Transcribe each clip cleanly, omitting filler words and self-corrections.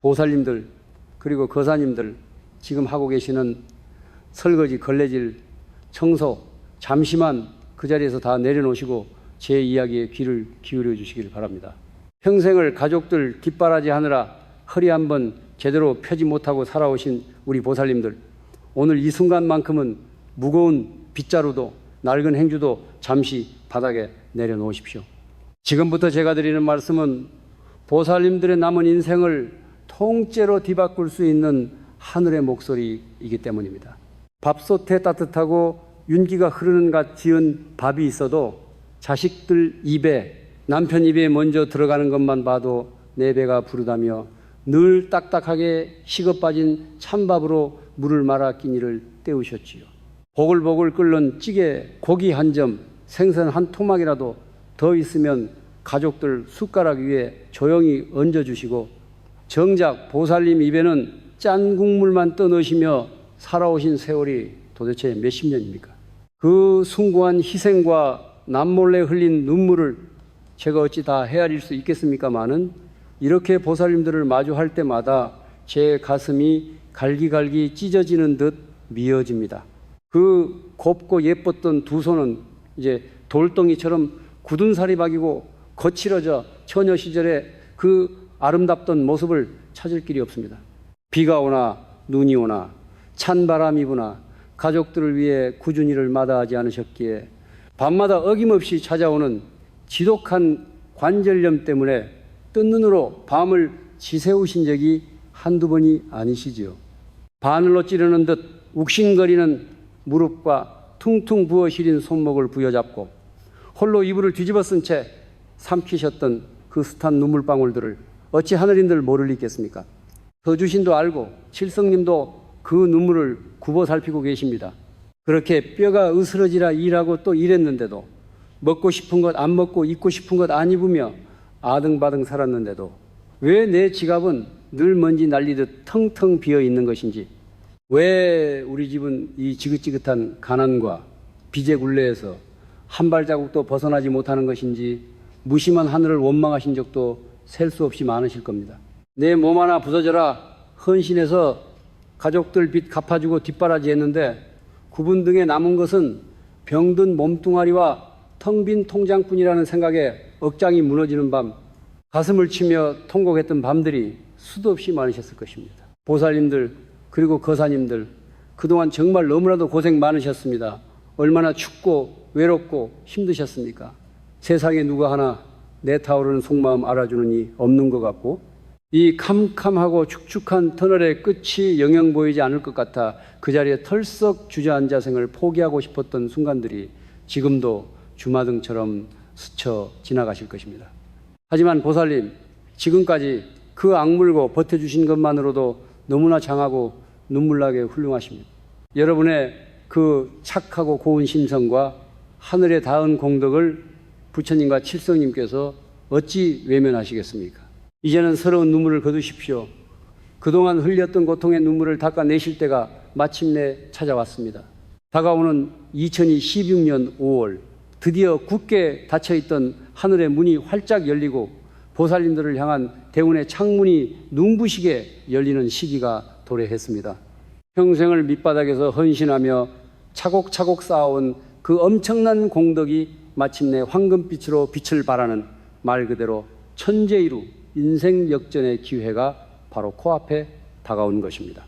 보살님들 그리고 거사님들 지금 하고 계시는 설거지, 걸레질, 청소 잠시만 그 자리에서 다 내려놓으시고 제 이야기에 귀를 기울여 주시길 바랍니다. 평생을 가족들 뒷바라지하느라 허리 한번 제대로 펴지 못하고 살아오신 우리 보살님들, 오늘 이 순간만큼은 무거운 빗자루도 낡은 행주도 잠시 바닥에 내려놓으십시오. 지금부터 제가 드리는 말씀은 보살님들의 남은 인생을 통째로 뒤바꿀 수 있는 하늘의 목소리이기 때문입니다. 밥솥에 따뜻하고 윤기가 흐르는 갓 지은 밥이 있어도 자식들 입에, 남편 입에 먼저 들어가는 것만 봐도 내 배가 부르다며 늘 딱딱하게 식어 빠진 찬밥으로 물을 말아 끼니를 때우셨지요. 보글보글 끓는 찌개 고기 한 점, 생선 한 토막이라도 더 있으면 가족들 숟가락 위에 조용히 얹어주시고, 정작 보살님 입에는 짠 국물만 떠넣으시며 살아오신 세월이 도대체 몇십 년입니까? 그 숭고한 희생과 남몰래 흘린 눈물을 제가 어찌 다 헤아릴 수 있겠습니까마는, 이렇게 보살님들을 마주할 때마다 제 가슴이 갈기갈기 찢어지는 듯 미어집니다. 그 곱고 예뻤던 두 손은 이제 돌덩이처럼 굳은 살이 박이고 거칠어져 처녀 시절에 그 아름답던 모습을 찾을 길이 없습니다. 비가 오나 눈이 오나 찬바람이 부나 가족들을 위해 꾸준히를 마다하지 않으셨기에 밤마다 어김없이 찾아오는 지독한 관절염 때문에 뜬 눈으로 밤을 지새우신 적이 한두 번이 아니시지요. 바늘로 찌르는 듯 욱신거리는 무릎과 퉁퉁 부어 시린 손목을 부여잡고 홀로 이불을 뒤집어 쓴 채 삼키셨던 그 숱한 눈물방울들을 어찌 하늘인들 모를 있겠습니까? 서주신도 알고 칠성님도 그 눈물을 굽어 살피고 계십니다. 그렇게 뼈가 으스러지라 일하고 또 일했는데도, 먹고 싶은 것 안 먹고 입고 싶은 것 안 입으며 아등바등 살았는데도 왜 내 지갑은 늘 먼지 날리듯 텅텅 비어 있는 것인지, 왜 우리 집은 이 지긋지긋한 가난과 빚의 굴레에서 한 발자국도 벗어나지 못하는 것인지 무심한 하늘을 원망하신 적도 셀 수 없이 많으실 겁니다. 내 몸 하나 부서져라 헌신해서 가족들 빚 갚아주고 뒷바라지 했는데 구분 등에 남은 것은 병든 몸뚱아리와 텅 빈 통장뿐이라는 생각에 억장이 무너지는 밤, 가슴을 치며 통곡했던 밤들이 수도 없이 많으셨을 것입니다. 보살님들 그리고 거사님들, 그동안 정말 너무나도 고생 많으셨습니다. 얼마나 춥고 외롭고 힘드셨습니까? 세상에 누가 하나 내 타오르는 속마음 알아주는 이 없는 것 같고, 이 캄캄하고 축축한 터널의 끝이 영영 보이지 않을 것 같아 그 자리에 털썩 주저앉아 생을 포기하고 싶었던 순간들이 지금도 주마등처럼 스쳐 지나가실 것입니다. 하지만 보살님, 지금까지 그 악물고 버텨주신 것만으로도 너무나 장하고 눈물나게 훌륭하십니다. 여러분의 그 착하고 고운 심성과 하늘에 닿은 공덕을 부처님과 칠성님께서 어찌 외면하시겠습니까? 이제는 서러운 눈물을 거두십시오. 그동안 흘렸던 고통의 눈물을 닦아내실 때가 마침내 찾아왔습니다. 다가오는 2016년 5월, 드디어 굳게 닫혀있던 하늘의 문이 활짝 열리고 보살님들을 향한 대운의 창문이 눈부시게 열리는 시기가 도래했습니다. 평생을 밑바닥에서 헌신하며 차곡차곡 쌓아온 그 엄청난 공덕이 마침내 황금빛으로 빛을 발하는, 말 그대로 천재이루 인생 역전의 기회가 바로 코앞에 다가온 것입니다.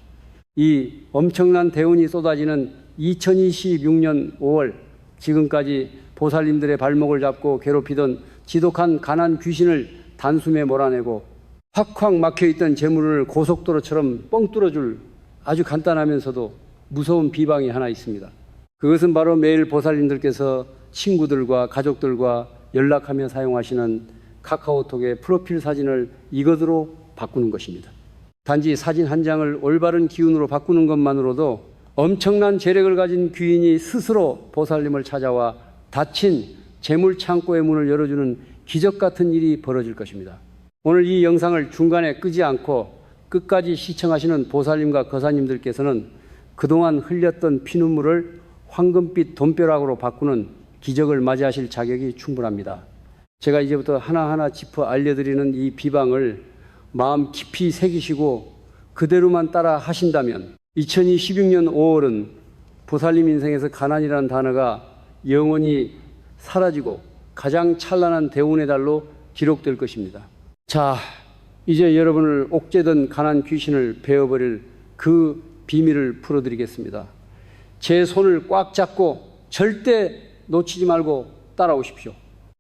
이 엄청난 대운이 쏟아지는 2026년 5월, 지금까지 보살님들의 발목을 잡고 괴롭히던 지독한 가난 귀신을 단숨에 몰아내고 확확 막혀있던 재물을 고속도로처럼 뻥 뚫어줄 아주 간단하면서도 무서운 비방이 하나 있습니다. 그것은 바로 매일 보살님들께서 친구들과 가족들과 연락하며 사용하시는 카카오톡의 프로필 사진을 이것으로 바꾸는 것입니다. 단지 사진 한 장을 올바른 기운으로 바꾸는 것만으로도 엄청난 재력을 가진 귀인이 스스로 보살님을 찾아와 닫힌 재물 창고의 문을 열어주는 기적 같은 일이 벌어질 것입니다. 오늘 이 영상을 중간에 끄지 않고 끝까지 시청하시는 보살님과 거사님들께서는 그동안 흘렸던 피눈물을 황금빛 돈벼락으로 바꾸는 기적을 맞이하실 자격이 충분합니다. 제가 이제부터 하나하나 짚어 알려드리는 이 비방을 마음 깊이 새기시고 그대로만 따라 하신다면 2016년 5월은 보살님 인생에서 가난이라는 단어가 영원히 사라지고 가장 찬란한 대운의 달로 기록될 것입니다. 자, 이제 여러분을 옥죄던 가난 귀신을 베어버릴 그 비밀을 풀어드리겠습니다. 제 손을 꽉 잡고 절대 놓치지 말고 따라오십시오.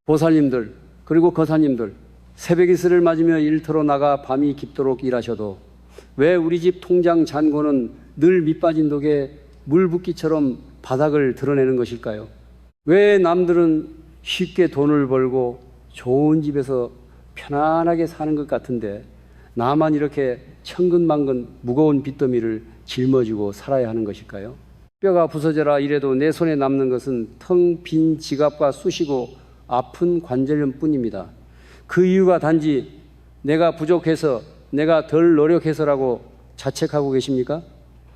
보살님들 그리고 거사님들, 새벽 이슬을 맞으며 일터로 나가 밤이 깊도록 일하셔도 왜 우리 집 통장 잔고는 늘 밑빠진 독에 물붓기처럼 바닥을 드러내는 것일까요? 왜 남들은 쉽게 돈을 벌고 좋은 집에서 편안하게 사는 것 같은데 나만 이렇게 천근만근 무거운 빚더미를 짊어지고 살아야 하는 것일까요? 뼈가 부서져라 이래도 내 손에 남는 것은 텅 빈 지갑과 쑤시고 아픈 관절염 뿐입니다. 그 이유가 단지 내가 부족해서, 내가 덜 노력해서라고 자책하고 계십니까?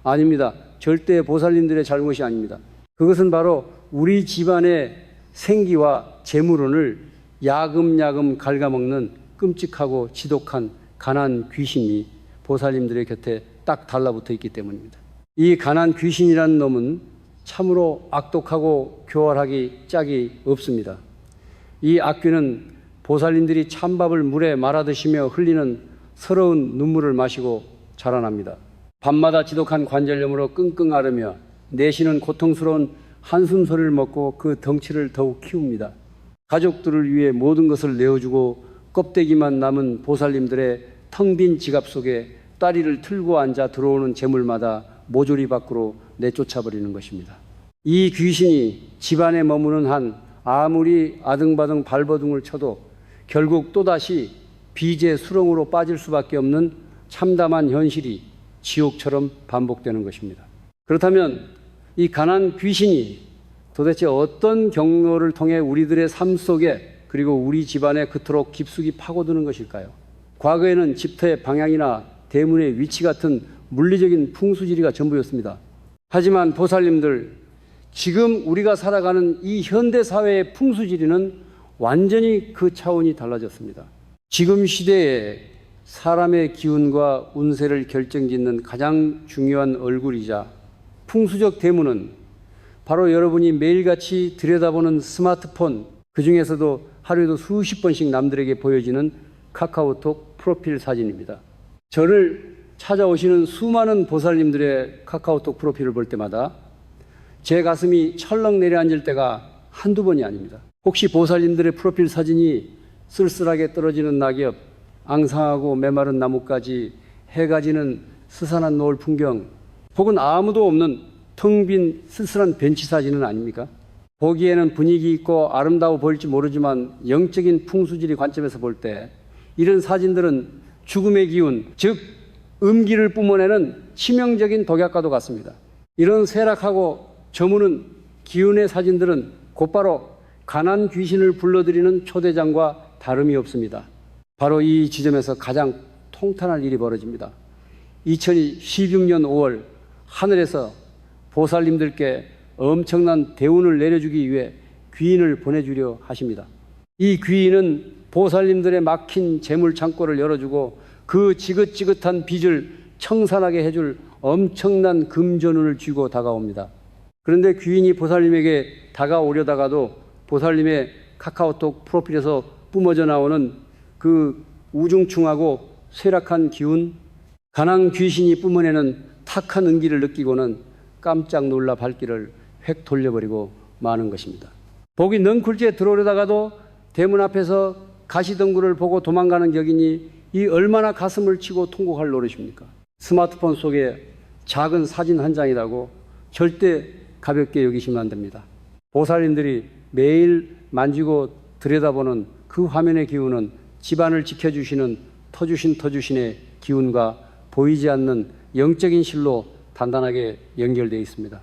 아닙니다. 절대 보살님들의 잘못이 아닙니다. 그것은 바로 우리 집안의 생기와 재물운을 야금야금 갉아먹는 끔찍하고 지독한 가난 귀신이 보살님들의 곁에 딱 달라붙어 있기 때문입니다. 이 가난 귀신이라는 놈은 참으로 악독하고 교활하기 짝이 없습니다. 이 악귀는 보살님들이 찬밥을 물에 말아 드시며 흘리는 서러운 눈물을 마시고 자라납니다. 밤마다 지독한 관절염으로 끙끙 앓으며 내쉬는 고통스러운 한숨 소리를 먹고 그 덩치를 더욱 키웁니다. 가족들을 위해 모든 것을 내어주고 껍데기만 남은 보살님들의 텅 빈 지갑 속에 다리를 틀고 앉아 들어오는 재물마다 모조리 밖으로 내쫓아버리는 것입니다. 이 귀신이 집안에 머무는 한 아무리 아등바등 발버둥을 쳐도 결국 또다시 빚의 수렁으로 빠질 수밖에 없는 참담한 현실이 지옥처럼 반복되는 것입니다. 그렇다면 이 가난 귀신이 도대체 어떤 경로를 통해 우리들의 삶 속에 그리고 우리 집안에 그토록 깊숙이 파고드는 것일까요? 과거에는 집터의 방향이나 대문의 위치 같은 물리적인 풍수지리가 전부였습니다. 하지만 보살님들, 지금 우리가 살아가는 이 현대사회의 풍수지리는 완전히 그 차원이 달라졌습니다. 지금 시대에 사람의 기운과 운세를 결정짓는 가장 중요한 얼굴이자 풍수적 대문은 바로 여러분이 매일같이 들여다보는 스마트폰, 그 중에서도 하루에도 수십 번씩 남들에게 보여지는 카카오톡 프로필 사진입니다. 저를 찾아오시는 수많은 보살님들의 카카오톡 프로필을 볼 때마다 제 가슴이 철렁 내려앉을 때가 한두 번이 아닙니다. 혹시 보살님들의 프로필 사진이 쓸쓸하게 떨어지는 낙엽, 앙상하고 메마른 나뭇가지, 해가 지는 스산한 노을 풍경, 혹은 아무도 없는 텅 빈 쓸쓸한 벤치 사진은 아닙니까? 보기에는 분위기 있고 아름다워 보일지 모르지만 영적인 풍수지리 관점에서 볼 때 이런 사진들은 죽음의 기운, 즉 음기를 뿜어내는 치명적인 독약과도 같습니다. 이런 쇠락하고 저무는 기운의 사진들은 곧바로 가난 귀신을 불러들이는 초대장과 다름이 없습니다. 바로 이 지점에서 가장 통탄할 일이 벌어집니다. 2016년 5월 하늘에서 보살님들께 엄청난 대운을 내려주기 위해 귀인을 보내주려 하십니다. 이 귀인은 보살님들의 막힌 재물 창고를 열어주고 그 지긋지긋한 빚을 청산하게 해줄 엄청난 금전운을 쥐고 다가옵니다. 그런데 귀인이 보살님에게 다가오려다가도 보살님의 카카오톡 프로필에서 뿜어져 나오는 그 우중충하고 쇠락한 기운, 가난 귀신이 뿜어내는 탁한 은기를 느끼고는 깜짝 놀라 발길을 획 돌려버리고 마는 것입니다. 복이 넝쿨째 들어오려다가도 대문 앞에서 가시덩굴을 보고 도망가는 격이니 이 얼마나 가슴을 치고 통곡할 노릇입니까? 스마트폰 속에 작은 사진 한 장이라고 절대 가볍게 여기시면 안 됩니다. 보살님들이 매일 만지고 들여다보는 그 화면의 기운은 집안을 지켜주시는 터주신의 기운과 보이지 않는 영적인 실로 단단하게 연결되어 있습니다.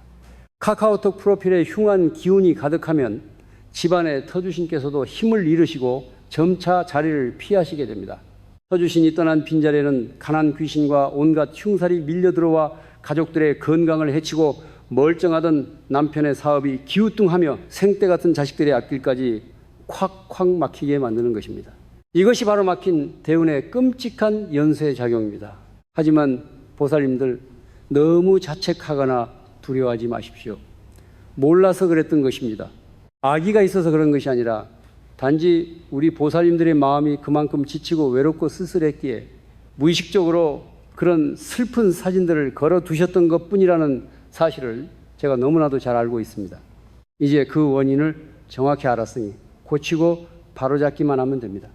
카카오톡 프로필에 흉한 기운이 가득하면 집안의 터주신께서도 힘을 잃으시고 점차 자리를 피하시게 됩니다. 터주신이 떠난 빈자리에는 가난 귀신과 온갖 흉살이 밀려들어와 가족들의 건강을 해치고 멀쩡하던 남편의 사업이 기우뚱하며 생때 같은 자식들의 앞길까지 콱콱 막히게 만드는 것입니다. 이것이 바로 막힌 대운의 끔찍한 연쇄작용입니다. 하지만 보살님들 너무 자책하거나 두려워하지 마십시오. 몰라서 그랬던 것입니다. 아기가 있어서 그런 것이 아니라 단지 우리 보살님들의 마음이 그만큼 지치고 외롭고 쓸쓸했기에 무의식적으로 그런 슬픈 사진들을 걸어두셨던 것뿐이라는 사실을 제가 너무나도 잘 알고 있습니다. 이제 그 원인을 정확히 알았으니 고치고 바로잡기만 하면 됩니다.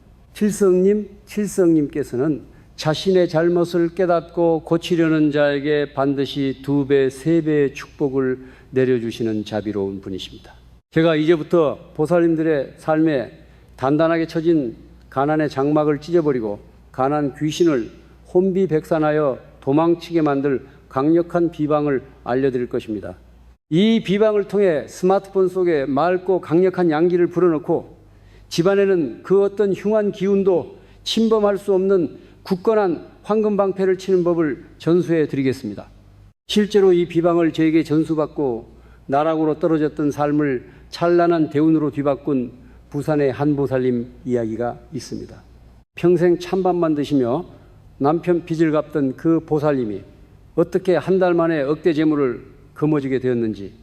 칠성님께서는 자신의 잘못을 깨닫고 고치려는 자에게 반드시 2배, 3배의 축복을 내려주시는 자비로운 분이십니다. 제가 이제부터 보살님들의 삶에 단단하게 쳐진 가난의 장막을 찢어버리고 가난 귀신을 혼비백산하여 도망치게 만들 강력한 비방을 알려드릴 것입니다. 이 비방을 통해 스마트폰 속에 맑고 강력한 양기를 불어넣고 집안에는 그 어떤 흉한 기운도 침범할 수 없는 굳건한 황금방패를 치는 법을 전수해 드리겠습니다. 실제로 이 비방을 저에게 전수받고 나락으로 떨어졌던 삶을 찬란한 대운으로 뒤바꾼 부산의 한 보살님 이야기가 있습니다. 평생 찬밥만 드시며 남편 빚을 갚던 그 보살님이 어떻게 한 달 만에 억대 재물을 거머쥐게 되었는지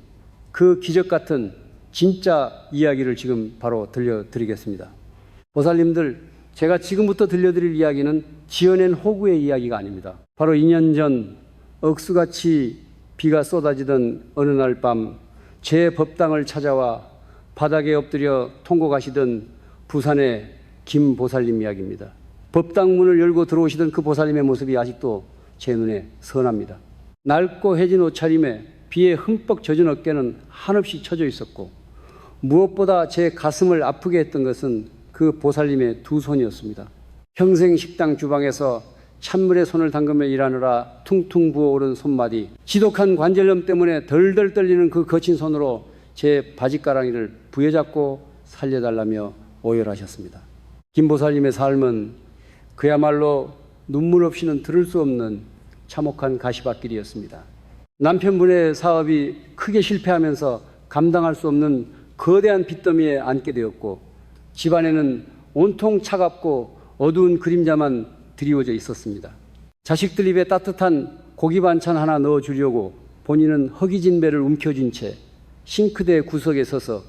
그 기적 같은 진짜 이야기를 지금 바로 들려드리겠습니다. 보살님들, 제가 지금부터 들려드릴 이야기는 지어낸 호구의 이야기가 아닙니다. 바로 2년 전 억수같이 비가 쏟아지던 어느 날 밤 제 법당을 찾아와 바닥에 엎드려 통곡하시던 부산의 김 보살님 이야기입니다. 법당 문을 열고 들어오시던 그 보살님의 모습이 아직도 제 눈에 선합니다. 낡고 해진 옷차림에 비에 흠뻑 젖은 어깨는 한없이 처져 있었고 무엇보다 제 가슴을 아프게 했던 것은 그 보살님의 2손이었습니다. 평생 식당 주방에서 찬물에 손을 담그며 일하느라 퉁퉁 부어오른 손마디, 지독한 관절염 때문에 덜덜 떨리는 그 거친 손으로 제 바지가랑이를 부여잡고 살려달라며 오열하셨습니다. 김 보살님의 삶은 그야말로 눈물 없이는 들을 수 없는 참혹한 가시밭길이었습니다. 남편분의 사업이 크게 실패하면서 감당할 수 없는 거대한 빚더미에 앉게 되었고 집안에는 온통 차갑고 어두운 그림자만 드리워져 있었습니다. 자식들 입에 따뜻한 고기 반찬 하나 넣어주려고 본인은 허기진 배를 움켜쥔 채 싱크대 구석에 서서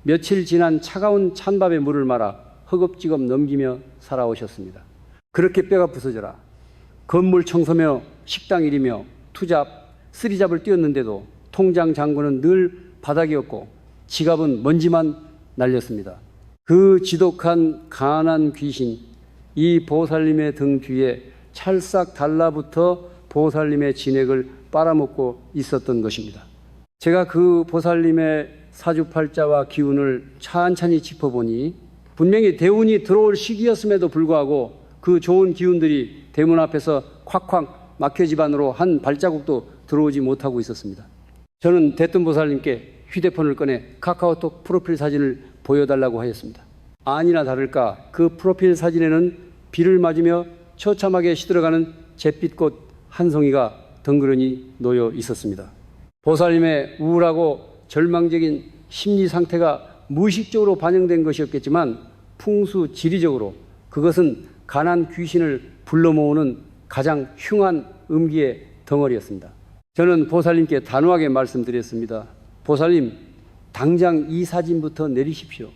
며칠 지난 차가운 찬밥에 물을 말아 허겁지겁 넘기며 살아오셨습니다. 그렇게 뼈가 부서져라 건물 청소며 식당 일이며 투잡, 쓰리잡을 뛰었는데도 통장 잔고는 늘 바닥이었고 지갑은 먼지만 날렸습니다. 그 지독한 가난 귀신, 이 보살님의 등 뒤에 찰싹 달라붙어 보살님의 진액을 빨아먹고 있었던 것입니다. 제가 그 보살님의 사주팔자와 기운을 찬찬히 짚어보니 분명히 대운이 들어올 시기였음에도 불구하고 그 좋은 기운들이 대문 앞에서 콱콱 막혀 집안으로 한 발자국도 들어오지 못하고 있었습니다. 저는 대뜸보살님께 휴대폰을 꺼내 카카오톡 프로필 사진을 보여달라고 하였습니다. 아니나 다를까 그 프로필 사진에는 비를 맞으며 처참하게 시들어가는 잿빛꽃 한 송이가 덩그러니 놓여 있었습니다. 보살님의 우울하고 절망적인 심리 상태가 무의식적으로 반영된 것이었겠지만 풍수 지리적으로 그것은 가난 귀신을 불러 모으는 가장 흉한 음기의 덩어리였습니다. 저는 보살님께 단호하게 말씀드렸습니다. 보살님, 당장 이 사진부터 내리십시오.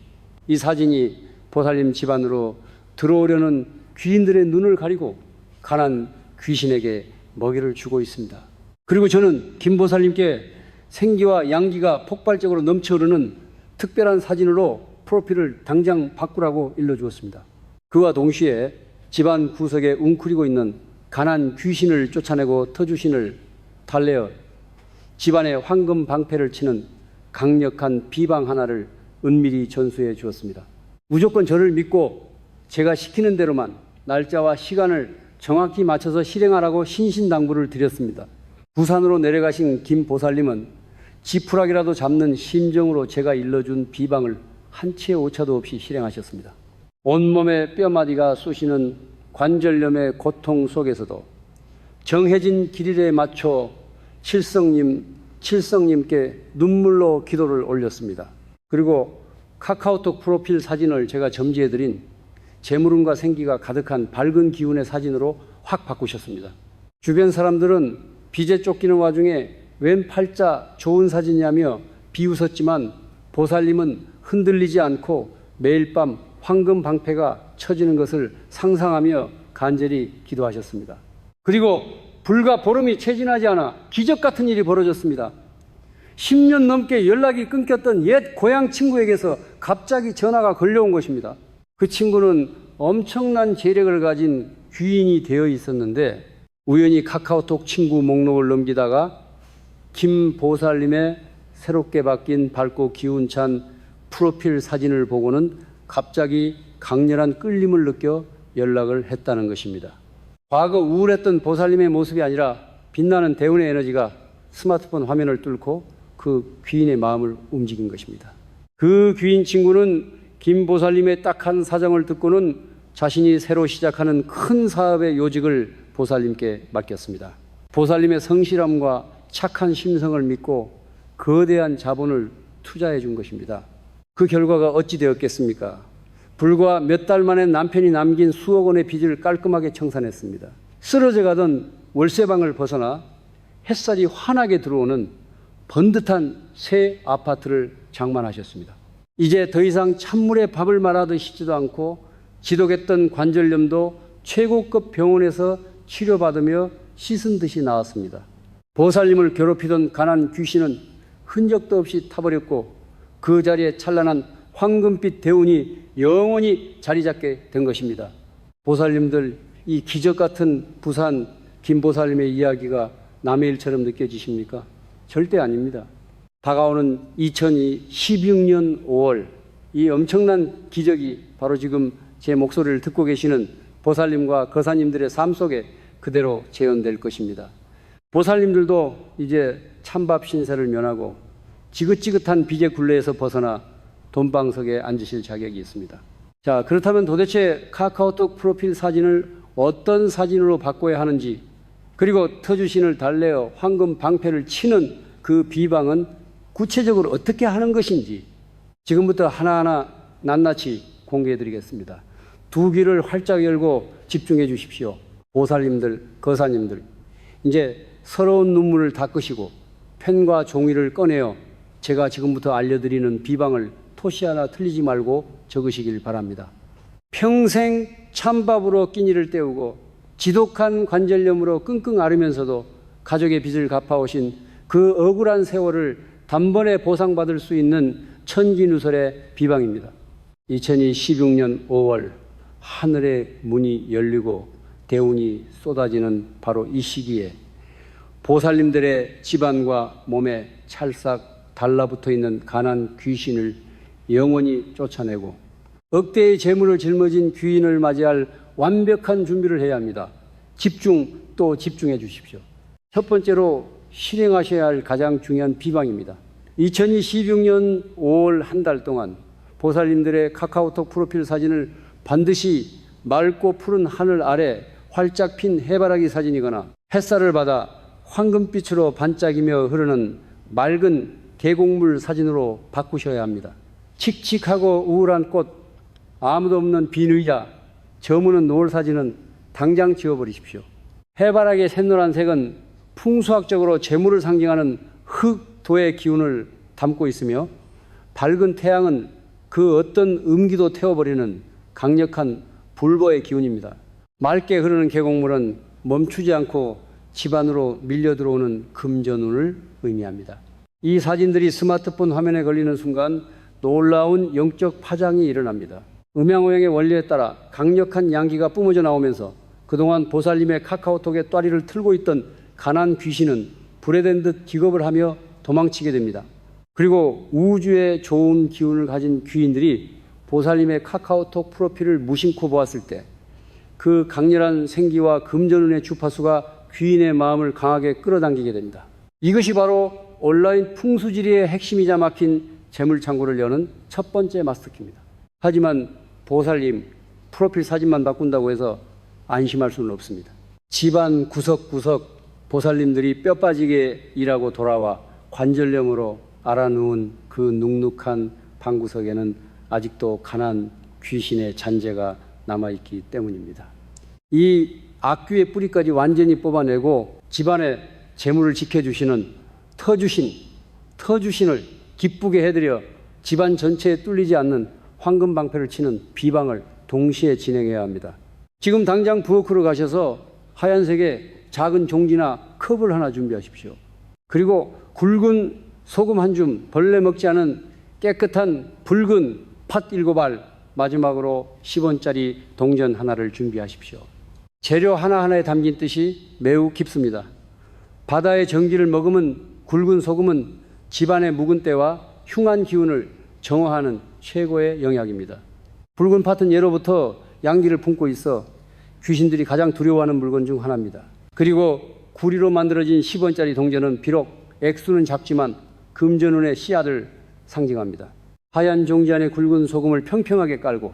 이 사진이 보살님 집안으로 들어오려는 귀인들의 눈을 가리고 가난 귀신에게 먹이를 주고 있습니다. 그리고 저는 김 보살님께 생기와 양기가 폭발적으로 넘쳐흐르는 특별한 사진으로 프로필을 당장 바꾸라고 일러주었습니다. 그와 동시에 집안 구석에 웅크리고 있는 가난 귀신을 쫓아내고 터주신을 달래어 집안에 황금 방패를 치는 강력한 비방 하나를 은밀히 전수해 주었습니다. 무조건 저를 믿고 제가 시키는 대로만 날짜와 시간을 정확히 맞춰서 실행하라고 신신당부를 드렸습니다. 부산으로 내려가신 김 보살님은 지푸라기라도 잡는 심정으로 제가 일러준 비방을 한치의 오차도 없이 실행하셨습니다. 온몸에 뼈마디가 쑤시는 관절염의 고통 속에서도 정해진 길일에 맞춰 칠성님께 눈물로 기도를 올렸습니다. 그리고 카카오톡 프로필 사진을 제가 점지해드린 재물운과 생기가 가득한 밝은 기운의 사진으로 확 바꾸셨습니다. 주변 사람들은 빚에 쫓기는 와중에 웬 팔자 좋은 사진이냐며 비웃었지만 보살님은 흔들리지 않고 매일 밤 황금 방패가 쳐지는 것을 상상하며 간절히 기도하셨습니다. 그리고 불과 보름이 채 지나지 않아 기적 같은 일이 벌어졌습니다. 10년 넘게 연락이 끊겼던 옛 고향 친구에게서 갑자기 전화가 걸려온 것입니다. 그 친구는 엄청난 재력을 가진 귀인이 되어 있었는데 우연히 카카오톡 친구 목록을 넘기다가 김 보살님의 새롭게 바뀐 밝고 기운찬 프로필 사진을 보고는 갑자기 강렬한 끌림을 느껴 연락을 했다는 것입니다. 과거 우울했던 보살님의 모습이 아니라 빛나는 대운의 에너지가 스마트폰 화면을 뚫고 그 귀인의 마음을 움직인 것입니다. 그 귀인 친구는 김 보살님의 딱한 사정을 듣고는 자신이 새로 시작하는 큰 사업의 요직을 보살님께 맡겼습니다. 보살님의 성실함과 착한 심성을 믿고 거대한 자본을 투자해 준 것입니다. 그 결과가 어찌 되었겠습니까? 불과 몇 달 만에 남편이 남긴 수억 원의 빚을 깔끔하게 청산했습니다. 쓰러져 가던 월세방을 벗어나 햇살이 환하게 들어오는 번듯한 새 아파트를 장만하셨습니다. 이제 더 이상 찬물에 밥을 말아 드시지도 않고 지독했던 관절염도 최고급 병원에서 치료받으며 씻은 듯이 나았습니다. 보살님을 괴롭히던 가난 귀신은 흔적도 없이 타버렸고 그 자리에 찬란한 황금빛 대운이 영원히 자리 잡게 된 것입니다. 보살님들, 이 기적 같은 부산 김보살님의 이야기가 남의 일처럼 느껴지십니까? 절대 아닙니다. 다가오는 2016년 5월 이 엄청난 기적이 바로 지금 제 목소리를 듣고 계시는 보살님과 거사님들의 삶 속에 그대로 재현될 것입니다. 보살님들도 이제 찬밥 신세를 면하고 지긋지긋한 빚의 굴레에서 벗어나 돈방석에 앉으실 자격이 있습니다. 자, 그렇다면 도대체 카카오톡 프로필 사진을 어떤 사진으로 바꿔야 하는지, 그리고 터주신을 달래어 황금 방패를 치는 그 비방은 구체적으로 어떻게 하는 것인지 지금부터 하나하나 낱낱이 공개해 드리겠습니다. 두 귀를 활짝 열고 집중해 주십시오. 보살님들, 거사님들, 이제 서러운 눈물을 닦으시고 펜과 종이를 꺼내어 제가 지금부터 알려드리는 비방을 토시 하나 틀리지 말고 적으시길 바랍니다. 평생 찬밥으로 끼니를 때우고 지독한 관절염으로 끙끙 앓으면서도 가족의 빚을 갚아오신 그 억울한 세월을 단번에 보상받을 수 있는 천기누설의 비방입니다. 2016년 5월 하늘의 문이 열리고 대운이 쏟아지는 바로 이 시기에 보살님들의 집안과 몸에 찰싹 달라붙어 있는 가난 귀신을 영원히 쫓아내고 억대의 재물을 짊어진 귀인을 맞이할 완벽한 준비를 해야 합니다. 집중 또 집중해 주십시오. 첫 번째로 실행하셔야 할 가장 중요한 비방입니다. 2016년 5월 한 달 동안 보살님들의 카카오톡 프로필 사진을 반드시 맑고 푸른 하늘 아래 활짝 핀 해바라기 사진이거나 햇살을 받아 황금빛으로 반짝이며 흐르는 맑은 계곡물 사진으로 바꾸셔야 합니다. 칙칙하고 우울한 꽃, 아무도 없는 빈 의자, 저무는 노을 사진은 당장 지워버리십시오. 해바라기의 샛노란색은 풍수학적으로 재물을 상징하는 흑도의 기운을 담고 있으며 밝은 태양은 그 어떤 음기도 태워버리는 강력한 불보의 기운입니다. 맑게 흐르는 계곡물은 멈추지 않고 집안으로 밀려 들어오는 금전운을 의미합니다. 이 사진들이 스마트폰 화면에 걸리는 순간 놀라운 영적 파장이 일어납니다. 음양오행의 원리에 따라 강력한 양기가 뿜어져 나오면서 그동안 보살님의 카카오톡에 또리를 틀고 있던 가난 귀신은 불에 댄 듯 기겁을 하며 도망치게 됩니다. 그리고 우주의 좋은 기운을 가진 귀인들이 보살님의 카카오톡 프로필을 무심코 보았을 때 그 강렬한 생기와 금전운의 주파수가 귀인의 마음을 강하게 끌어당기게 됩니다. 이것이 바로 온라인 풍수지리의 핵심이자 막힌 재물창고를 여는 첫 번째 마스터키입니다. 하지만 보살님 프로필 사진만 바꾼다고 해서 안심할 수는 없습니다. 집안 구석구석 보살님들이 뼈 빠지게 일하고 돌아와 관절염으로 알아누운 그 눅눅한 방구석에는 아직도 가난 귀신의 잔재가 남아있기 때문입니다. 이 악귀의 뿌리까지 완전히 뽑아내고 집안의 재물을 지켜주시는 터주신을 기쁘게 해드려 집안 전체에 뚫리지 않는 황금방패를 치는 비방을 동시에 진행해야 합니다. 지금 당장 부엌으로 가셔서 하얀색의 작은 종지나 컵을 하나 준비하십시오. 그리고 굵은 소금 한 줌, 벌레 먹지 않은 깨끗한 붉은 팥 7알, 마지막으로 10원짜리 동전 하나를 준비하십시오. 재료 하나하나에 담긴 뜻이 매우 깊습니다. 바다의 정기를 머금은 굵은 소금은 집안의 묵은 때와 흉한 기운을 정화하는 최고의 영약입니다. 붉은 팥은 예로부터 양기를 품고 있어 귀신들이 가장 두려워하는 물건 중 하나입니다. 그리고 구리로 만들어진 10원짜리 동전은 비록 액수는 작지만 금전운의 씨앗을 상징합니다. 하얀 종지 안에 굵은 소금을 평평하게 깔고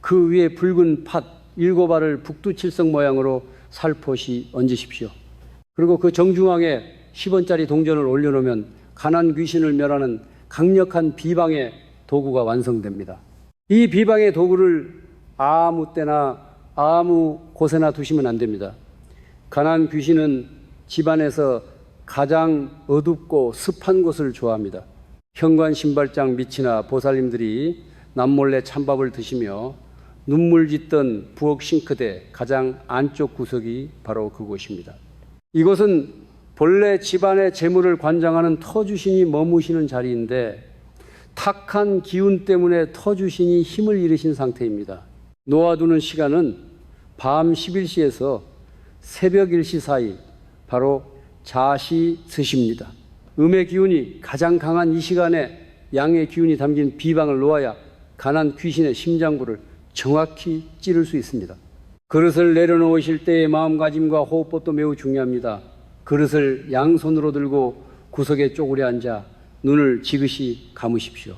그 위에 붉은 팥 7알을 북두칠성 모양으로 살포시 얹으십시오. 그리고 그 정중앙에 10원짜리 동전을 올려놓으면 가난 귀신을 멸하는 강력한 비방의 도구가 완성됩니다. 이 비방의 도구를 아무 때나 아무 곳에나 두시면 안 됩니다. 가난 귀신은 집안에서 가장 어둡고 습한 곳을 좋아합니다. 현관 신발장 밑이나 보살님들이 남몰래 찬밥을 드시며 눈물 짓던 부엌 싱크대 가장 안쪽 구석이 바로 그곳입니다. 이곳은 본래 집안의 재물을 관장하는 터주신이 머무시는 자리인데 탁한 기운 때문에 터주신이 힘을 잃으신 상태입니다. 놓아두는 시간은 밤 11시에서 새벽 1시 사이, 바로 자시 스시입니다. 음의 기운이 가장 강한 이 시간에 양의 기운이 담긴 비방을 놓아야 가난 귀신의 심장부를 정확히 찌를 수 있습니다. 그릇을 내려놓으실 때의 마음가짐과 호흡법도 매우 중요합니다. 그릇을 양손으로 들고 구석에 쪼그려 앉아 눈을 지그시 감으십시오.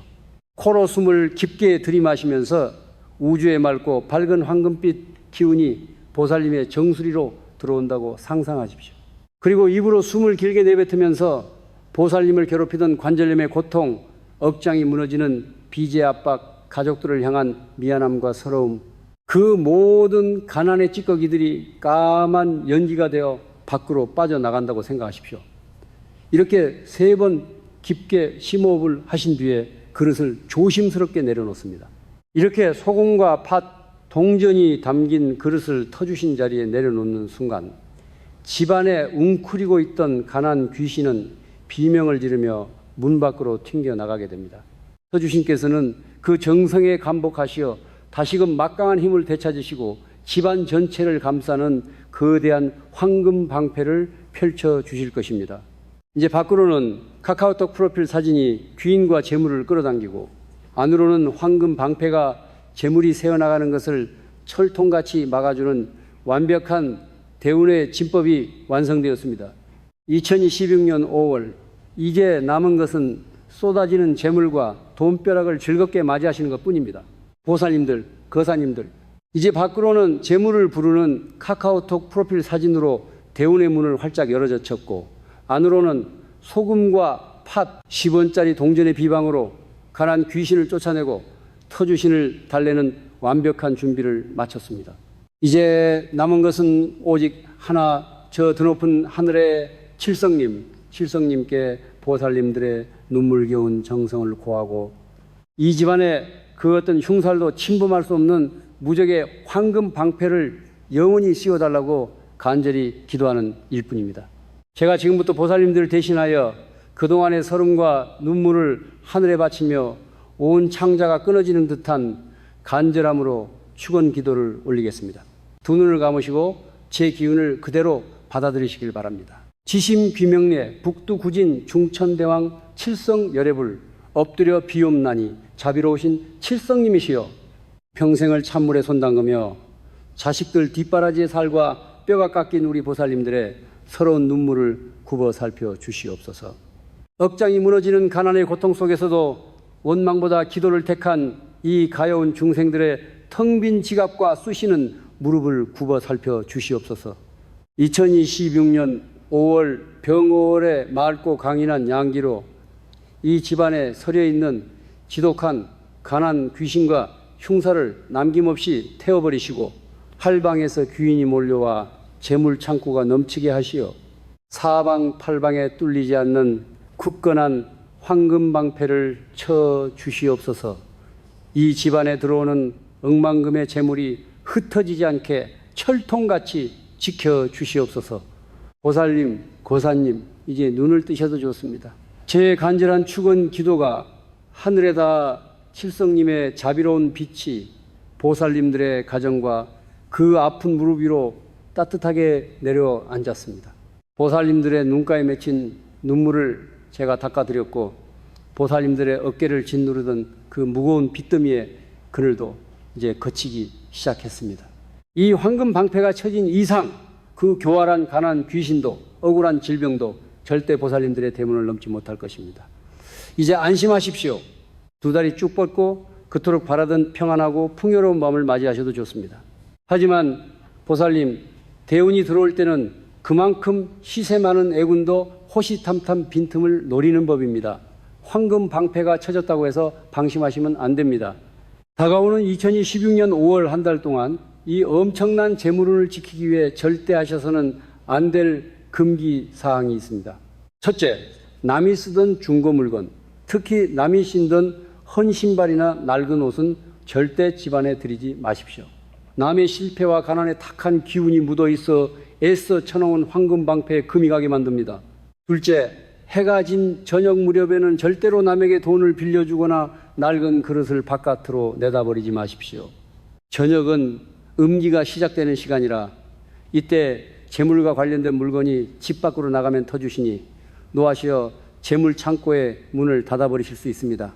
코로 숨을 깊게 들이마시면서 우주의 맑고 밝은 황금빛 기운이 보살님의 정수리로 들어온다고 상상하십시오. 그리고 입으로 숨을 길게 내뱉으면서 보살님을 괴롭히던 관절염의 고통, 억장이 무너지는 빚의 압박, 가족들을 향한 미안함과 서러움, 그 모든 가난의 찌꺼기들이 까만 연기가 되어 밖으로 빠져나간다고 생각하십시오. 이렇게 3번 깊게 심호흡을 하신 뒤에 그릇을 조심스럽게 내려놓습니다. 이렇게 소금과 팥, 동전이 담긴 그릇을 터주신 자리에 내려놓는 순간 집안에 웅크리고 있던 가난 귀신은 비명을 지르며 문 밖으로 튕겨나가게 됩니다. 터주신께서는 그 정성에 감복하시어 다시금 막강한 힘을 되찾으시고 집안 전체를 감싸는 거대한 황금 방패를 펼쳐주실 것입니다. 이제 밖으로는 카카오톡 프로필 사진이 귀인과 재물을 끌어당기고 안으로는 황금 방패가 재물이 새어나가는 것을 철통같이 막아주는 완벽한 대운의 진법이 완성되었습니다. 2026년 5월 이제 남은 것은 쏟아지는 재물과 돈벼락을 즐겁게 맞이하시는 것뿐입니다. 보살님들, 거사님들, 이제 밖으로는 재물을 부르는 카카오톡 프로필 사진으로 대운의 문을 활짝 열어젖혔고 안으로는 소금과 팥 10원짜리 동전의 비방으로 가난 귀신을 쫓아내고 터주신을 달래는 완벽한 준비를 마쳤습니다. 이제 남은 것은 오직 하나, 저 드높은 하늘의 칠성님께 보살님들의 눈물겨운 정성을 고하고 이 집안에 그 어떤 흉살도 침범할 수 없는 무적의 황금 방패를 영원히 씌워달라고 간절히 기도하는 일뿐입니다. 제가 지금부터 보살님들을 대신하여 그동안의 서름과 눈물을 하늘에 바치며 온 창자가 끊어지는 듯한 간절함으로 축원 기도를 올리겠습니다. 두 눈을 감으시고 제 기운을 그대로 받아들이시길 바랍니다. 지심귀명례 북두구진 중천대왕 칠성열애불 엎드려 비옵나니 자비로우신 칠성님이시여 평생을 찬물에 손 담그며 자식들 뒷바라지의 살과 뼈가 깎인 우리 보살님들의 서러운 눈물을 굽어 살펴 주시옵소서. 억장이 무너지는 가난의 고통 속에서도 원망보다 기도를 택한 이 가여운 중생들의 텅 빈 지갑과 쑤시는 무릎을 굽어 살펴 주시옵소서. 2026년 5월 병월에 맑고 강인한 양기로 이 집안에 서려 있는 지독한 가난 귀신과 흉사를 남김없이 태워버리시고 팔방에서 귀인이 몰려와 재물 창고가 넘치게 하시어 사방팔방에 뚫리지 않는 굳건한 황금방패를 쳐 주시옵소서. 이 집안에 들어오는 억만금의 재물이 흩어지지 않게 철통같이 지켜 주시옵소서. 보살님, 고사님, 이제 눈을 뜨셔도 좋습니다. 제 간절한 축원 기도가 하늘에다 칠성님의 자비로운 빛이 보살님들의 가정과 그 아픈 무릎 위로 따뜻하게 내려앉았습니다. 보살님들의 눈가에 맺힌 눈물을 제가 닦아드렸고 보살님들의 어깨를 짓누르던 그 무거운 빚더미의 그늘도 이제 거치기 시작했습니다. 이 황금 방패가 쳐진 이상 그 교활한 가난 귀신도 억울한 질병도 절대 보살님들의 대문을 넘지 못할 것입니다. 이제 안심하십시오. 두 다리 쭉 뻗고 그토록 바라던 평안하고 풍요로운 밤을 맞이하셔도 좋습니다. 하지만 보살님, 대운이 들어올 때는 그만큼 시세 많은 애군도 호시탐탐 빈틈을 노리는 법입니다. 황금 방패가 쳐졌다고 해서 방심하시면 안 됩니다. 다가오는 2016년 5월 한 달 동안 이 엄청난 재물운을 지키기 위해 절대 하셔서는 안 될 금기 사항이 있습니다. 첫째, 남이 쓰던 중고 물건, 특히 남이 신던 헌 신발이나 낡은 옷은 절대 집안에 들이지 마십시오. 남의 실패와 가난에 탁한 기운이 묻어 있어 애써 쳐놓은 황금 방패에 금이 가게 만듭니다. 둘째, 해가 진 저녁 무렵에는 절대로 남에게 돈을 빌려주거나 낡은 그릇을 바깥으로 내다버리지 마십시오. 저녁은 음기가 시작되는 시간이라 이때 재물과 관련된 물건이 집 밖으로 나가면 터주시니 노하시어 재물 창고의 문을 닫아버리실 수 있습니다.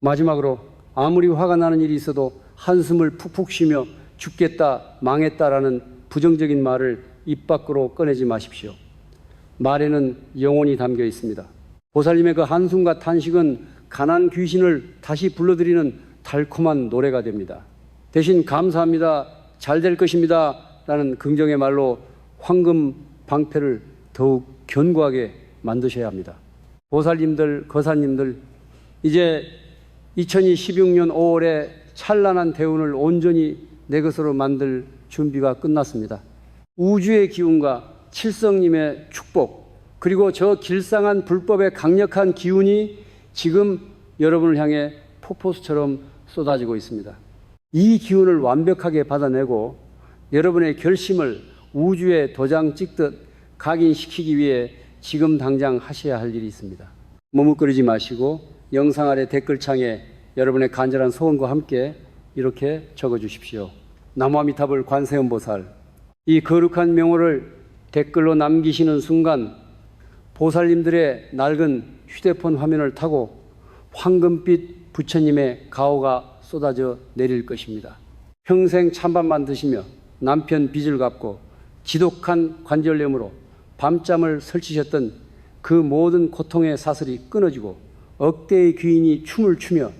마지막으로 아무리 화가 나는 일이 있어도 한숨을 푹푹 쉬며 죽겠다, 망했다라는 부정적인 말을 입 밖으로 꺼내지 마십시오. 말에는 영혼이 담겨 있습니다. 보살님의 그 한숨과 탄식은 가난 귀신을 다시 불러들이는 달콤한 노래가 됩니다. 대신 감사합니다, 잘 될 것입니다 라는 긍정의 말로 황금 방패를 더욱 견고하게 만드셔야 합니다. 보살님들, 거사님들, 이제 2016년 5월에 찬란한 대운을 온전히 내 것으로 만들 준비가 끝났습니다. 우주의 기운과 칠성님의 축복, 그리고 저 길상한 불법의 강력한 기운이 지금 여러분을 향해 폭포수처럼 쏟아지고 있습니다. 이 기운을 완벽하게 받아내고 여러분의 결심을 우주에 도장 찍듯 각인시키기 위해 지금 당장 하셔야 할 일이 있습니다. 머뭇거리지 마시고 영상 아래 댓글창에 여러분의 간절한 소원과 함께 이렇게 적어주십시오. 나무아미타불 관세음보살, 이 거룩한 명호를 댓글로 남기시는 순간 보살님들의 낡은 휴대폰 화면을 타고 황금빛 부처님의 가호가 쏟아져 내릴 것입니다. 평생 찬밥만 드시며 남편 빚을 갚고 지독한 관절염으로 밤잠을 설치셨던 그 모든 고통의 사슬이 끊어지고 억대의 귀인이 춤을 추며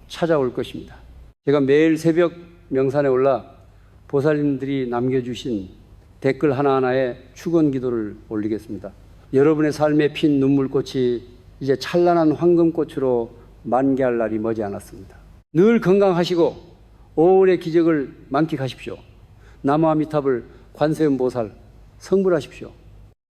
찾아올 것입니다. 제가 매일 새벽 명산에 올라 보살님들이 남겨주신 댓글 하나하나에 축원 기도를 올리겠습니다. 여러분의 삶에 핀 눈물꽃이 이제 찬란한 황금꽃으로 만개할 날이 머지 않았습니다. 늘 건강하시고 5월의 기적을 만끽하십시오. 나무아미타불 관세음보살 성불하십시오.